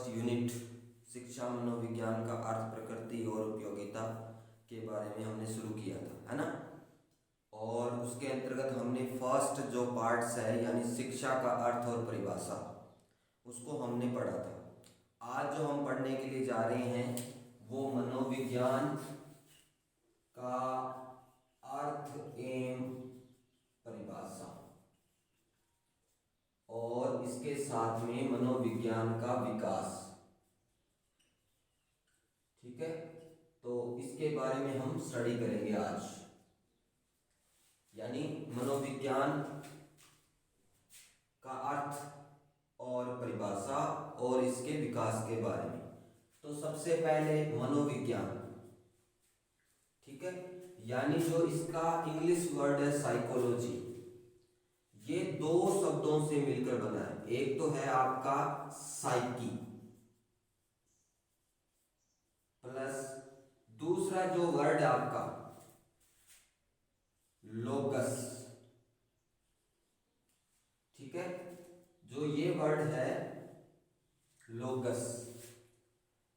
First unit शिक्षा मनोविज्ञान का अर्थ, प्रकृति और उपयोगिता के बारे में हमने शुरू किया था, है ना। और उसके अंतर्गत हमने फर्स्ट जो पार्ट्स है यानी शिक्षा का अर्थ और परिभाषा उसको हमने पढ़ा था। आज जो हम पढ़ने के लिए जा रहे हैं वो मनोविज्ञान का अर्थ एवं परिभाषा और इसके साथ में मनोविज्ञान का विकास। ठीक है, तो इसके बारे में हम स्टडी करेंगे आज, यानी मनोविज्ञान का अर्थ और परिभाषा और इसके विकास के बारे में। तो सबसे पहले मनोविज्ञान, ठीक है, यानी जो इसका इंग्लिश वर्ड है साइकोलॉजी, ये दो शब्दों से मिलकर बना है। एक तो है आपका साइकी प्लस दूसरा जो वर्ड है आपका लोगस। ठीक है, जो ये वर्ड है लोगस,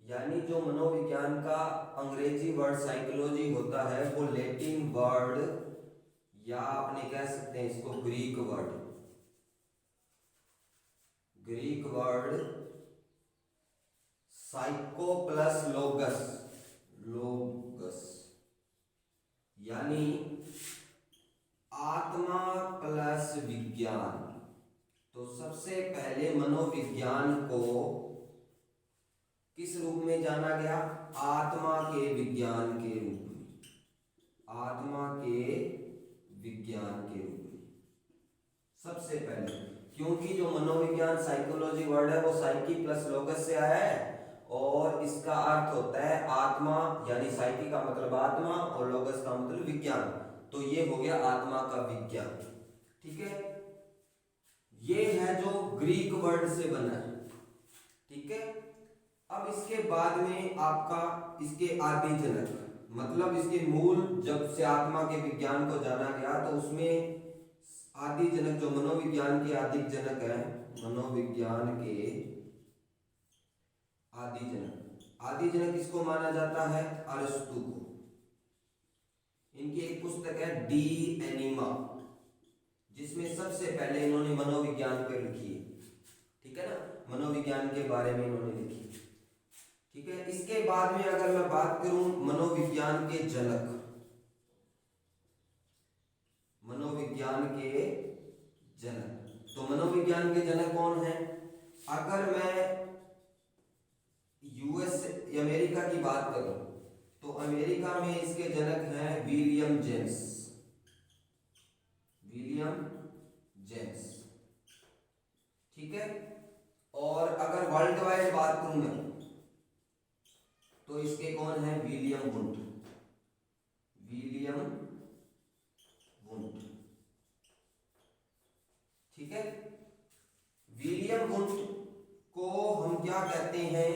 यानी जो मनोविज्ञान का अंग्रेजी वर्ड साइकोलॉजी होता है वो लैटिन वर्ड या आपने कह सकते हैं इसको ग्रीक वर्ड साइको प्लस लोगस यानी आत्मा प्लस विज्ञान। तो सबसे पहले मनोविज्ञान को किस रूप में जाना गया? आत्मा के विज्ञान के रूप में, आत्मा के विज्ञान के रूप में सबसे पहले, क्योंकि जो मनोविज्ञान साइकोलॉजी वर्ड है वो साइकी प्लस लोगस से आया है और इसका अर्थ होता है आत्मा, यानी साइकी का मतलब आत्मा और लोगस का मतलब विज्ञान। तो ये हो गया आत्मा का विज्ञान। ठीक है, ये है जो ग्रीक वर्ड से बना है। ठीक है, अब इसके बाद में आपका इसके आदि जनक, मतलब इसके मूल, जब से आत्मा के विज्ञान को जाना गया तो उसमें आदि जनक जो मनोविज्ञान के आदि जनक है, मनोविज्ञान के आदि जनक किसको माना जाता है? अरस्तु को। इनकी एक पुस्तक है डी एनिमा, जिसमें सबसे पहले इन्होंने मनोविज्ञान पर लिखी है। ठीक है ना, मनोविज्ञान के बारे में इन्होंने लिखी। ठीक है, इसके बाद में अगर मैं बात करूं मनोविज्ञान के जनक, तो मनोविज्ञान के जनक कौन है? अगर मैं यूएस अमेरिका की बात करूं तो अमेरिका में इसके जनक हैं विलियम जेम्स। ठीक है, और अगर वर्ल्ड वाइड बात करूं मैं तो इसके कौन है? William wound. ठीक है, विलियम वुंड को हम क्या कहते हैं?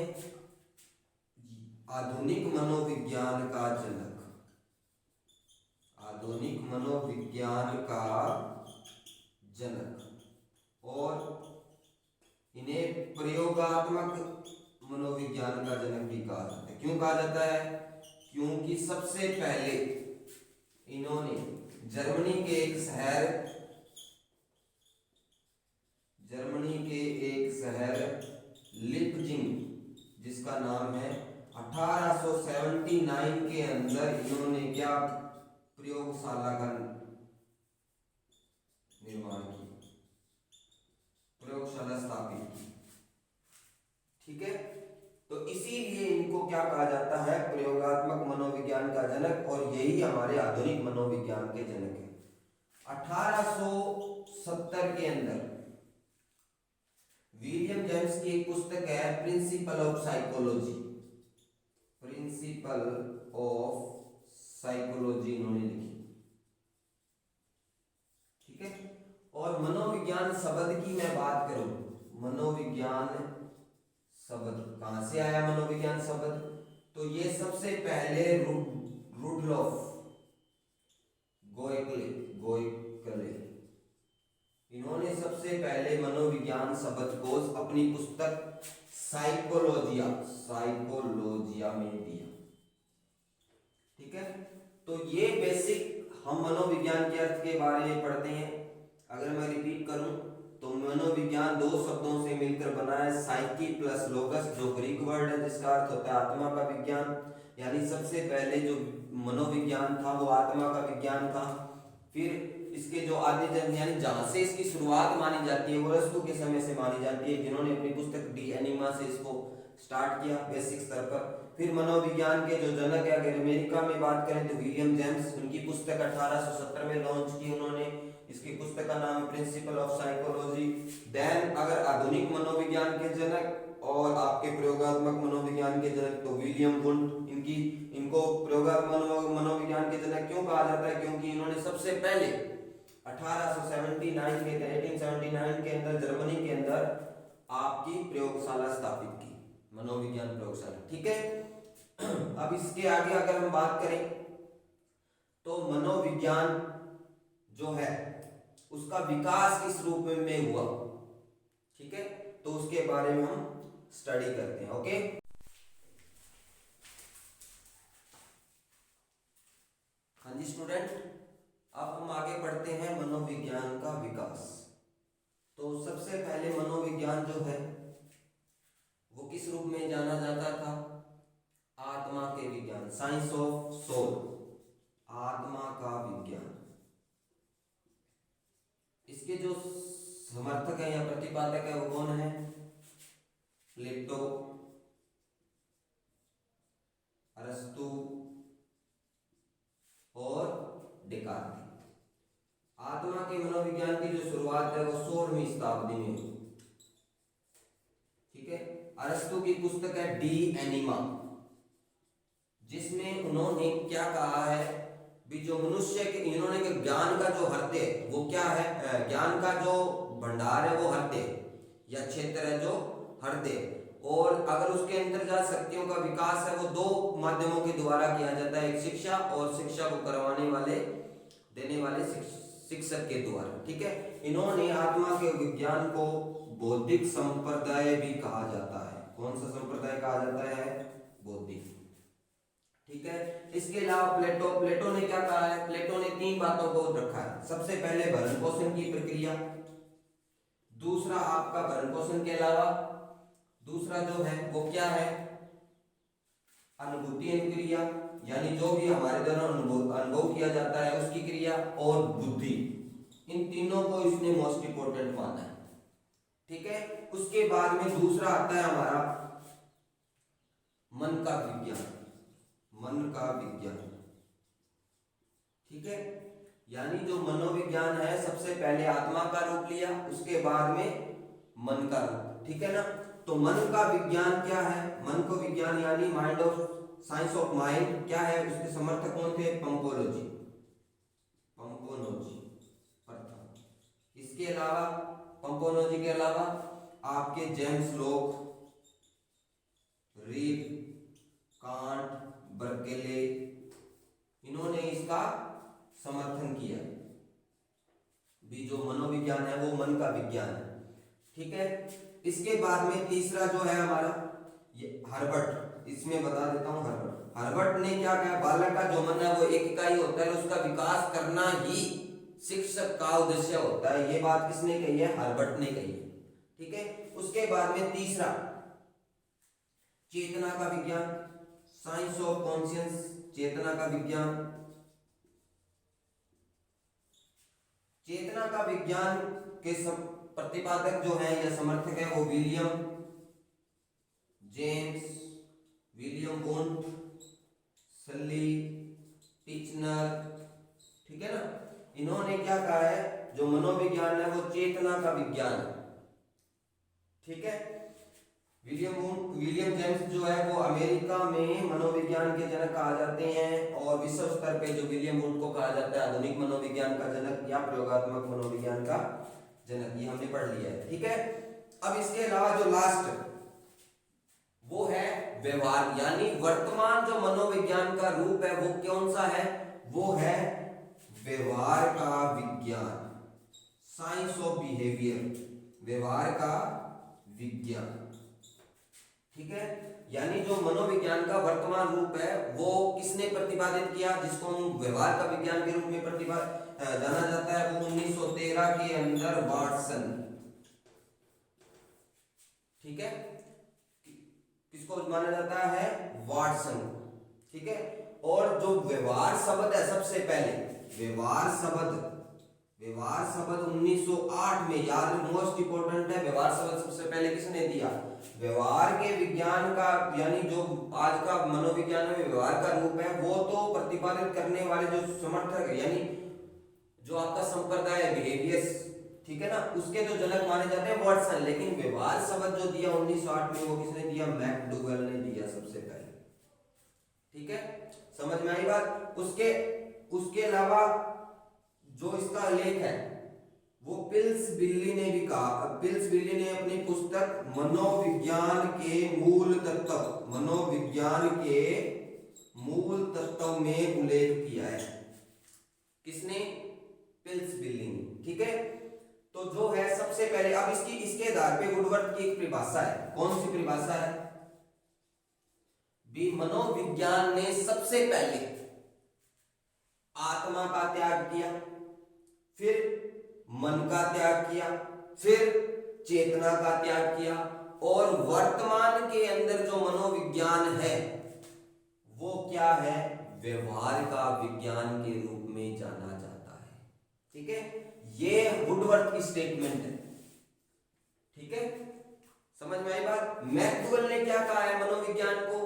आधुनिक मनोविज्ञान का जनक, आधुनिक मनोविज्ञान का जनक। और इन्हें प्रयोगात्मक मनोविज्ञान का जनक भी कहा जाता है। क्यों कहा जाता है? क्योंकि सबसे पहले इन्होंने जर्मनी के एक शहर लिपजिंग, जिसका नाम है, 1879 के अंदर इन्होंने क्या प्रयोगशाला का निर्माण किया, प्रयोगशाला स्थापित की। ठीक है, तो इसीलिए इनको क्या कहा जाता है? प्रयोगात्मक मनोविज्ञान का जनक, और यही हमारे आधुनिक मनोविज्ञान के जनक है। 1870 के अंदर विलियम जेम्स की एक पुस्तक है प्रिंसिपल ऑफ साइकोलॉजी इन्होंने लिखी। ठीक है, और मनोविज्ञान शब्द की मैं बात करूं, मनोविज्ञान शब्द कहां से आया? मनोविज्ञान शब्द तो ये सबसे पहले रुडोल्फ गोएकले, इन्होंने सबसे पहले मनोविज्ञान शब्द को अपनी पुस्तक साइकोलॉजिया में दिया। ठीक है, तो ये बेसिक हम मनोविज्ञान के अर्थ के बारे में पढ़ते हैं। अगर मैं रिपीट करूं तो मनोविज्ञान दो शब्दों से मिलकर बना है, साइकी प्लस लोगस, जो ग्रीक वर्ड है जिसका अर्थ होता है आत्मा का विज्ञान। यानी सबसे पहले जो मनोविज्ञान था वो आत्मा का विज्ञान था। फिर इसके जो आदि जन्म यानी जहां से इसकी शुरुआत मानी जाती है वो अरस्तु के समय से मानी जाती है, जिन्होंने अपनी पुस्तक डी एनिमा से इसको स्टार्ट किया बेसिक स्तर पर। फिर मनोविज्ञान के जो जनक है, अगर अमेरिका में बात करें तो विलियम जेम्स, उनकी पुस्तक 1870 में लॉन्च की उन्होंने। इसकी पुस्तक का नाम है प्रिंसिपल ऑफ साइकोलॉजी। देन अगर आधुनिक मनोविज्ञान के जनक और आपके प्रयोगात्मक मनोविज्ञान के जनक तो विलियम वुंट, इनको प्रयोगात्मक मनोविज्ञान के जनक क्यों कहा जाता है? क्योंकि इन्होंने सबसे पहले 1879 के अंदर जर्मनी के अंदर आपकी प्रयोगशाला स्थापित की, मनोविज्ञान प्रयोगशाला। ठीक है, अब इसके आगे अगर हम बात करें तो मनोविज्ञान जो है उसका विकास किस रूप में हुआ, ठीक है, तो उसके बारे में हम स्टडी करते हैं। ओके, हाँ जी स्टूडेंट, अब हम आगे बढ़ते हैं मनोविज्ञान का विकास। तो सबसे पहले मनोविज्ञान जो है वो किस रूप में जाना जाता था? आत्मा के विज्ञान, साइंस ऑफ सोल, आत्मा का विज्ञान। इसके जो समर्थक है या प्रतिपादक है वो कौन है? प्लेटो, अरस्तु और डेकार्त। आत्मा के मनोविज्ञान की जो शुरुआत है वो 16वीं शताब्दी में हुई। ठीक है, अरस्तु की पुस्तक है डी एनिमा, जिसमें उन्होंने क्या कहा है भी जो मनुष्य के, इन्होंने के ज्ञान का जो हृदय वो क्या है, ज्ञान का जो भंडार है वो हृदय या क्षेत्र है जो हृदय, और अगर उसके अंतर्गत शक्तियों का विकास है वो दो माध्यमों के द्वारा किया जाता है, एक शिक्षा और शिक्षा को करवाने वाले देने वाले शिक्षक के द्वारा। ठीक है, इन्होंने आत्मा के विज्ञान को बौद्धिक संप्रदाय भी कहा जाता है। कौन सा संप्रदाय कहा जाता है? बौद्धिक। ठीक है, इसके अलावा प्लेटो ने क्या कहा है? प्लेटो ने 3 बातों को रखा है। सबसे पहले भरण पोषण की प्रक्रिया, दूसरा आपका भरण पोषण के अलावा दूसरा जो है वो क्या है? अनुभूति क्रिया, यानी जो भी हमारे द्वारा अनुभव किया जाता है उसकी क्रिया, और बुद्धि। इन तीनों को इसने मोस्ट इंपोर्टेंट माना है। ठीक है, उसके बाद में दूसरा आता है हमारा मन का विज्ञान, मन का विज्ञान। ठीक है, यानी जो मनोविज्ञान है सबसे पहले आत्मा का रूप लिया, उसके बाद में मन का रूप। ठीक है ना, तो मन का विज्ञान क्या है? मन को विज्ञान यानी mind of science of mind क्या है? उसके समर्थक कौन थे? पंपोलोजी प्रथम। इसके अलावा पंपोलोजी के अलावा आपके जेम्स लॉक, रीड, कांट, बर्केले, इन्होंने इसका समर्थन किया भी जो मनोविज्ञान है वो मन का विज्ञान है। ठीक है, इसके बाद में तीसरा जो है हमारा ये हर्बर्ट, इसमें बता देता हूं। हर्बर्ट ने क्या कहा? बालक का जो मन है वो एक इकाई होता है, उसका विकास करना ही शिक्षक का उद्देश्य होता है। ये बात किसने कही है? हर्बर्ट ने कही है। ठीक है, उसके बाद में तीसरा चेतना का विज्ञान, साइंस ऑफ कॉन्शियस, चेतना का विज्ञान। चेतना का विज्ञान के प्रतिपादक जो है या समर्थक है वो विलियम जेम्स, विलियम वुंट, सली, टिचनर। ठीक है ना, इन्होंने क्या कहा है? जो मनोविज्ञान है वो चेतना का विज्ञान है। ठीक है, विलियम जेम्स जो है वो अमेरिका में मनोविज्ञान के जनक कहा जाते हैं, और विश्व स्तर पे जो विलियम वुंट को कहा जाता है आधुनिक मनोविज्ञान का जनक या प्रयोगात्मक मनोविज्ञान का जनक। ये हमने पढ़ लिया है। ठीक है, अब इसके अलावा जो लास्ट वो है व्यवहार, यानी वर्तमान जो मनोविज्ञान का रूप है वो कौन सा है? वो है व्यवहार का विज्ञान, साइंस ऑफ बिहेवियर, व्यवहार का विज्ञान। यानी जो मनोविज्ञान का वर्तमान रूप है वो किसने प्रतिपादित किया, जिसको हम व्यवहार का विज्ञान के रूप में जाना जाता है, वो 1913 के अंदर वाटसन। ठीक है, किसको माना जाता है, वाटसन। ठीक है, और जो व्यवहार शब्द है, सबसे पहले व्यवहार शब्द 1908 में, याद, मोस्ट इंपोर्टेंट है, व्यवहार शब्द सबसे पहले किसने दिया, व्यवहार के विज्ञान का, यानी जो आज का मनोविज्ञान में व्यवहार का रूप है, वो तो प्रतिपादित करने वाले जो समर्थक है, यानी जो आपका संप्रदाय है, बिहेवियर्स, ठीक है ना, उसके जो जनक माने जाते हैं वाटसन। लेकिन व्यवहार शब्द जो दिया 1908 में, वो किसने दिया, मैकडूगल ने दिया सबसे पहले। ठीक है, समझ में आई बात। उसके अलावा जो इसका लेख है वो पिल्स बिल्ली ने भी कहा। पिल्स बिल्ली ने अपनी पुस्तक मनोविज्ञान के मूल तत्व में उल्लेख किया है। किसने, पिल्स बिल्ली ने। ठीक है, तो जो है सबसे पहले, अब इसके आधार पे वुडवर्थ की एक परिभाषा है। कौन सी परिभाषा है, भी मनोविज्ञान ने सबसे पहले आत्मा का त्याग किया, फिर मन का त्याग किया, फिर चेतना का त्याग किया, और वर्तमान के अंदर जो मनोविज्ञान है वो क्या है, व्यवहार का विज्ञान के रूप में जाना जाता है। ठीक है, ये वुडवर्थ की स्टेटमेंट है। ठीक है, समझ में आई बात। मैकडूगल ने क्या कहा है मनोविज्ञान को,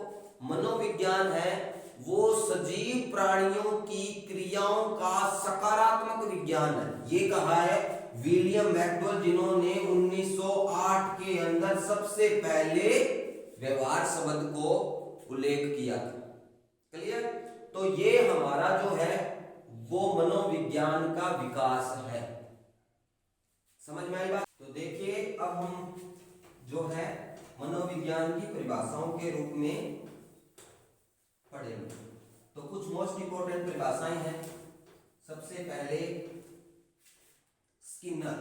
मनोविज्ञान है वो सजीव प्राणियों की क्रियाओं का सकारात्मक विज्ञान है, ये कहा है विलियम मैकडूगल, जिन्होंने 1908 के अंदर सबसे पहले व्यवहार शब्द को उल्लेख किया था। क्लियर, तो ये हमारा जो है वो मनोविज्ञान का विकास है। समझ में आई बात। तो देखिए, अब हम जो है मनोविज्ञान की परिभाषाओं के रूप में पढ़ेंगे। तो कुछ मोस्ट इंपोर्टेंट परिभाषाएं हैं। सबसे पहले स्किनर।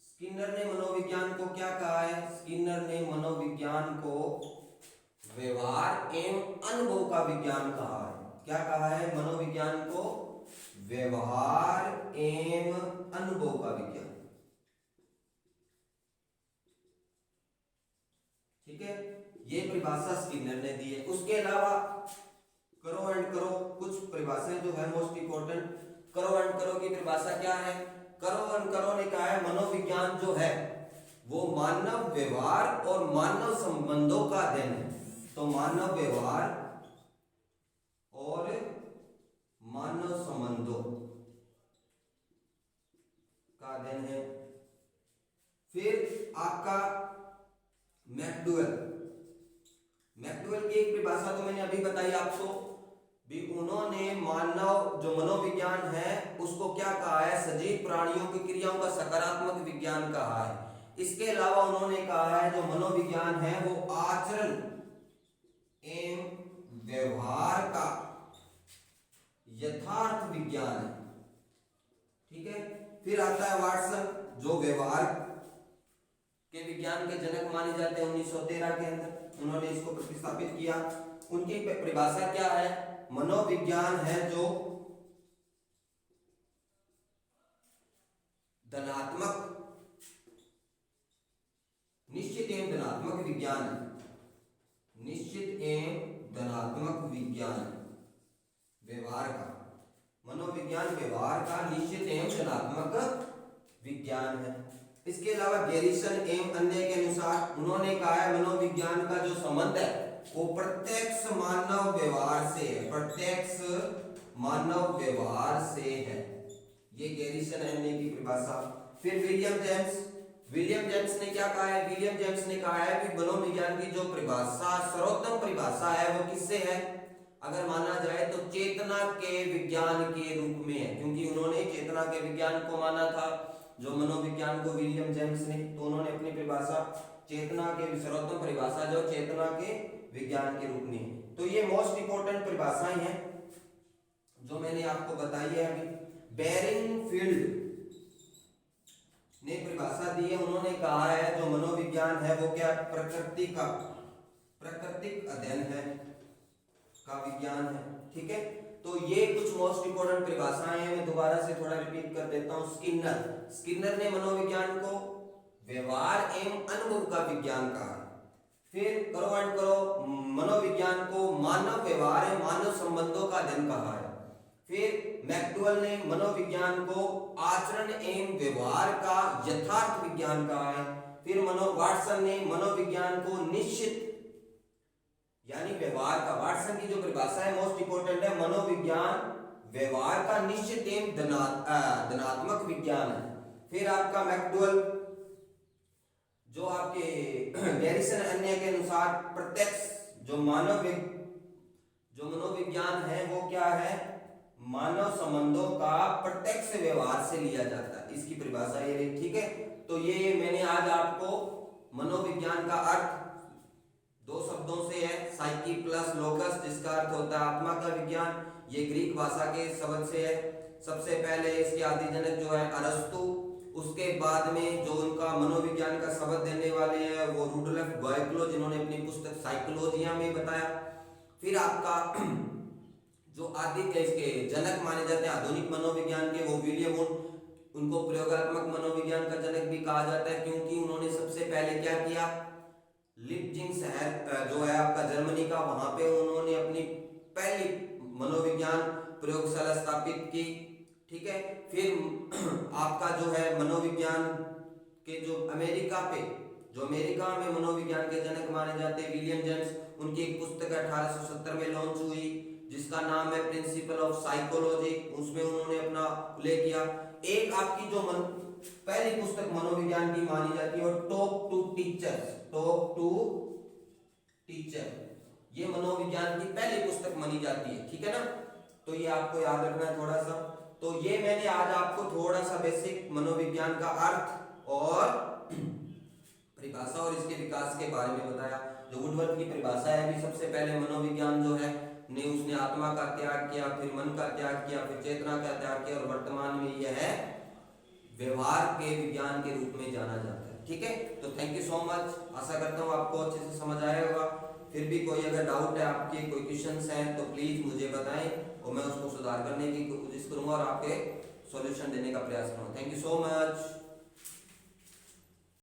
स्किनर ने मनोविज्ञान को क्या कहा है, स्किनर ने मनोविज्ञान को व्यवहार एवं अनुभव का विज्ञान कहा है। क्या कहा है, मनोविज्ञान को व्यवहार एवं अनुभव का विज्ञान। ठीक है, ये परिभाषा स्किनर ने दी है। उसके अलावा करो एंड करो, कुछ परिभाषाएं जो है मोस्ट इंपोर्टेंट। करो एंड करो की परिभाषा क्या है, करो एंड करो ने कहा है मनोविज्ञान जो है वो मानव व्यवहार और मानव संबंधों का अध्ययन है। तो मानव व्यवहार और मानव संबंधों का अध्ययन है। फिर आपका मैकडूगल की एक परिभाषा तो मैंने अभी बताई आपको भी, उन्होंने मानव जो मनोविज्ञान है उसको क्या कहा है, सजीव प्राणियों की क्रियाओं का सकारात्मक विज्ञान कहा है। इसके अलावा उन्होंने कहा है जो मनोविज्ञान है वो आचरण एवं व्यवहार का यथार्थ विज्ञान है। ठीक है, फिर आता है वाटसन, जो व्यवहार के विज्ञान के जनक माने जाते हैं 1913 के अंदर, उन्होंने इसको प्रतिस्थापित किया। उनकी परिभाषा क्या है, मनोविज्ञान है जो धनात्मक, निश्चित एवं धनात्मक विज्ञान है। निश्चित एवं धनात्मक विज्ञान व्यवहार का, मनोविज्ञान व्यवहार का निश्चित एवं धनात्मक विज्ञान है। इसके अलावा गैरिसन एवं अन्य के अनुसार उन्होंने कहा है मनोविज्ञान का जो संबंध है वो प्रत्यक्ष मानव व्यवहार से है, प्रत्यक्ष मानव व्यवहार से है। ये गैरिसन अन्य की परिभाषा। फिर विलियम जेम्स ने क्या कहा है, विलियम जेम्स ने कहा है कि मनोविज्ञान की जो परिभाषा सर्वोत्तम परिभाषा है वो किससे है, अगर माना जाए तो चेतना के विज्ञान के रूप में है, क्योंकि उन्होंने चेतना के विज्ञान को माना था जो मनोविज्ञान को विलियम जेम्स ने, तो उन्होंने अपनी परिभाषा चेतना के सर्वोत्तम परिभाषा जो चेतना के विज्ञान के रूप में। तो ये मोस्ट इंपोर्टेंट परिभाषाएं हैं जो मैंने आपको बताई है अभी। बेरिंगफील्ड ने परिभाषा दी है, उन्होंने कहा है जो मनोविज्ञान है वो क्या, प्रकृति का प्राकृतिक अध्ययन है, का विज्ञान है। ठीक है, तो ये कुछ मोस्ट इंपोर्टेंट परिभाषाएं हैं, मैं दोबारा से थोड़ा रिपीट कर देता हूं। स्किनर ने मनोविज्ञान को व्यवहार एवं अनुभव का विज्ञान कहा। फिर करो एंड करो, मनोविज्ञान को मानव व्यवहार एवं मानव संबंधों का अध्ययन कहा है। फिर मैकडॉवेल ने मनोविज्ञान को आचरण एवं व्यवहार का यथार्थ विज्ञान कहा है। फिर वाटसन ने मनोविज्ञान को निश्चित यानी व्यवहार का, वाटसन की जो परिभाषा है मोस्ट इंपोर्टेंट है, मनोविज्ञान व्यवहार का निश्चित एवं धनात्मक विज्ञान है। फिर आपका मैकडॉवेल जो आपके गैरिसन अन्य के अनुसार प्रत्यक्ष जो मनोविज्ञान है वो क्या है, मानव संबंधों का प्रत्यक्ष व्यवहार से लिया जाता है, इसकी परिभाषा ये रही। ठीक है, तो ये मैंने आज आपको मनोविज्ञान का अर्थ दो शब्दों से है, साइकी प्लस लोकस, जिसका अर्थ होता है आत्मा का विज्ञान। ये ग्रीक भाषा के शब्द से है। सबसे पहले इसके आदिजनक जो है अरस्तु, उसके बाद में जो उनका मनोविज्ञान का शब्द देने वाले हैं वो रुडोल्फ गॉयक्लो, जिन्होंने अपनी पुस्तक साइकोलॉजिया में बताया। फिर आपका जो आदि के इसके जनक माने जाते हैं आधुनिक मनोविज्ञान के, वो विलियम वुंड, उनको प्रयोगात्मक मनोविज्ञान का जनक भी कहा जाता है, क्योंकि उन्होंने सबसे पहले क्या किया, लिप्जिंग शहर जो है आपका जर्मनी का, वहां पे उन्होंने अपनी पहली मनोविज्ञान प्रयोगशाला स्थापित की। ठीक है, फिर आपका जो है मनोविज्ञान के जो अमेरिका में मनोविज्ञान के जनक माने जाते हैं विलियम जेम्स, उनकी एक पुस्तक 1870 में लॉन्च हुई जिसका नाम है प्रिंसिपल ऑफ साइकोलॉजी, उसमें उन्होंने अपना उल्लेख किया। एक आपकी जो पहली पुस्तक मनोविज्ञान की मानी जाती है टॉक टू टीचर, ये मनोविज्ञान की पहली पुस्तक मानी जाती है। ठीक है ना, तो ये आपको याद रखना है थोड़ा सा। तो ये मैंने आज आपको थोड़ा सा बेसिक मनोविज्ञान का अर्थ और परिभाषा और इसके विकास के बारे में बताया। जो वुडवर्थ की परिभाषा है, अभी सबसे पहले मनोविज्ञान जो है उसने आत्मा का त्याग किया, फिर मन का त्याग किया, फिर चेतना का त्याग किया, और वर्तमान में यह है व्यवहार के विज्ञान के रूप में जाना जाता है। ठीक है, तो थैंक यू सो मच, आशा करता हूँ आपको अच्छे से समझ आया होगा। फिर भी कोई अगर डाउट है, आपके कोई क्वेश्चंस हैं, तो प्लीज मुझे बताएं और मैं उसको सुधार करने की कोशिश करूंगा और आपके सॉल्यूशन देने का प्रयास करूंगा। Thank you so much.